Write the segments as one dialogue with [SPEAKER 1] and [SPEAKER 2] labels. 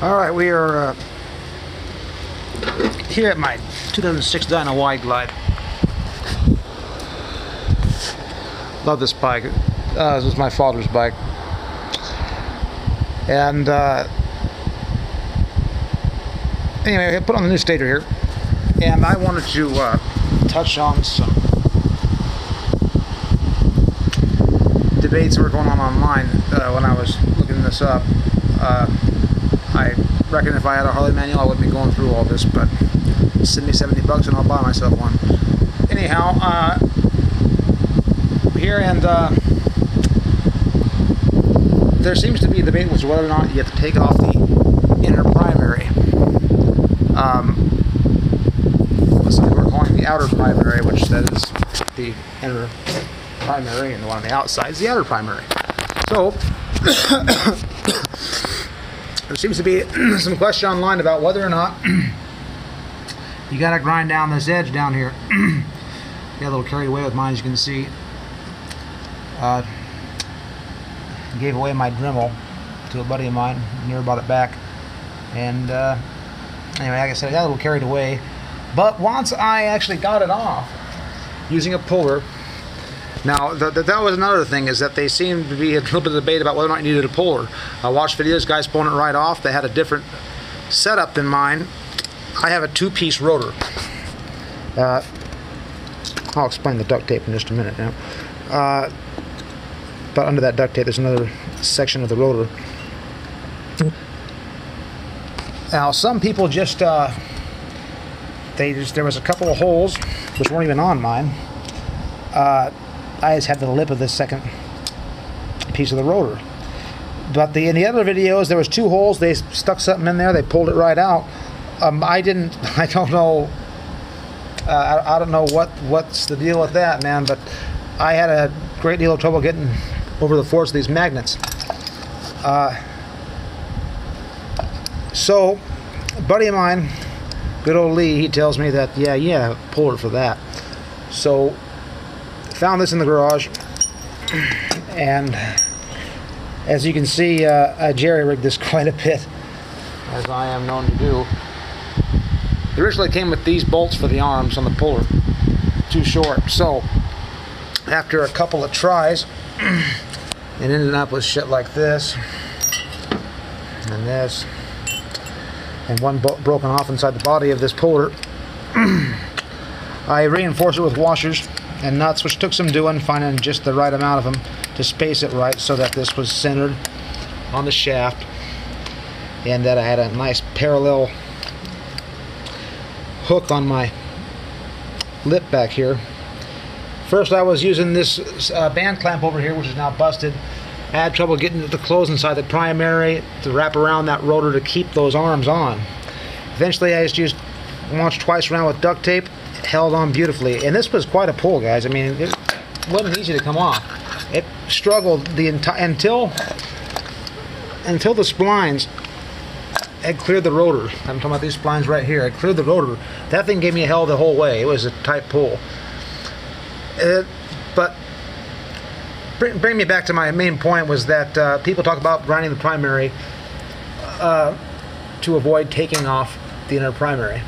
[SPEAKER 1] Alright, we are here at my 2006 Dyna Wide Glide. Love this bike. This was my father's bike. And anyway, I put on the new stator here. And I wanted to touch on some debates that were going on online when I was looking this up. I reckon if I had a Harley manual I wouldn't be going through all this, but send me 70 bucks and I'll buy myself one. Anyhow, here and there seems to be a debate as to whether or not you have to take off the inner primary. Some people are calling the outer primary, which that is the inner primary, and the one on the outside is the outer primary. So there seems to be some question online about whether or not you got to grind down this edge down here. Got a little carried away with mine, as you can see. Gave away my Dremel to a buddy of mine. Never bought it back. And anyway, like I said, I got a little carried away. But once I actually got it off using a puller. Now, that was another thing, is that they seemed to be a little bit of debate about whether or not you needed a puller. I watched videos, guys pulling it right off. They had a different setup than mine. I have a two-piece rotor. I'll explain the duct tape in just a minute now. But under that duct tape, there's another section of the rotor. Now, some people just, there was a couple of holes, which weren't even on mine. I just had the lip of this second piece of the rotor. But in the other videos, there was two holes. They stuck something in there. They pulled it right out. I don't know. I don't know what's the deal with that, man. But I had a great deal of trouble getting over the force of these magnets. So, a buddy of mine, good old Lee, he tells me that yeah, puller for that. So, found this in the garage, and as you can see, I jerry-rigged this quite a bit, as I am known to do. It originally came with these bolts for the arms on the puller, too short. So, after a couple of tries, it ended up with shit like this, and this, and one broken off inside the body of this puller. I reinforced it with washers and nuts, which took some doing, finding just the right amount of them to space it right so that this was centered on the shaft, and that I had a nice parallel hook on my lip back here. First I was using this band clamp over here, which is now busted. I had trouble getting it to close inside the primary to wrap around that rotor to keep those arms on. Eventually I just launched twice around with duct tape. It held on beautifully, and this was quite a pull, guys. I mean, it wasn't easy to come off. It struggled the entire until the splines had cleared the rotor. I'm talking about these splines right here. It cleared the rotor. That thing gave me a hell the whole way. It was a tight pull. But bring me back to my main point, was that people talk about grinding the primary to avoid taking off the inner primary.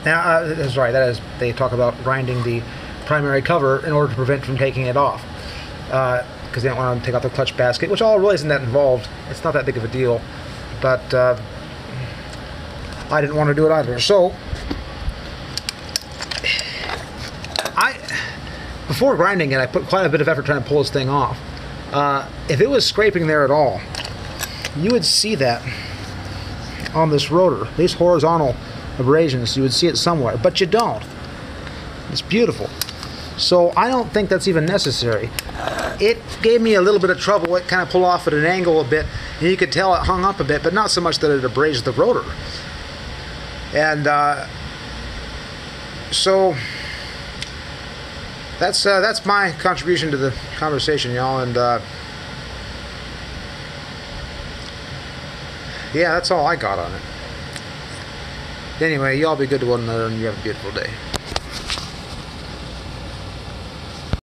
[SPEAKER 1] Now, that's right. That is, they talk about grinding the primary cover in order to prevent from taking it off, because they don't want to take off the clutch basket, which all really isn't that involved. It's not that big of a deal, but I didn't want to do it either. So, before grinding it, I put quite a bit of effort trying to pull this thing off. If it was scraping there at all, you would see that on this rotor. These horizontal abrasions, you would see it somewhere, but you don't. It's beautiful. So I don't think that's even necessary. It gave me a little bit of trouble. It kind of pulled off at an angle a bit, and you could tell it hung up a bit, but not so much that it abrased the rotor. And so that's my contribution to the conversation, y'all. And yeah, that's all I got on it. Anyway, y'all be good to one another, and you have a beautiful day.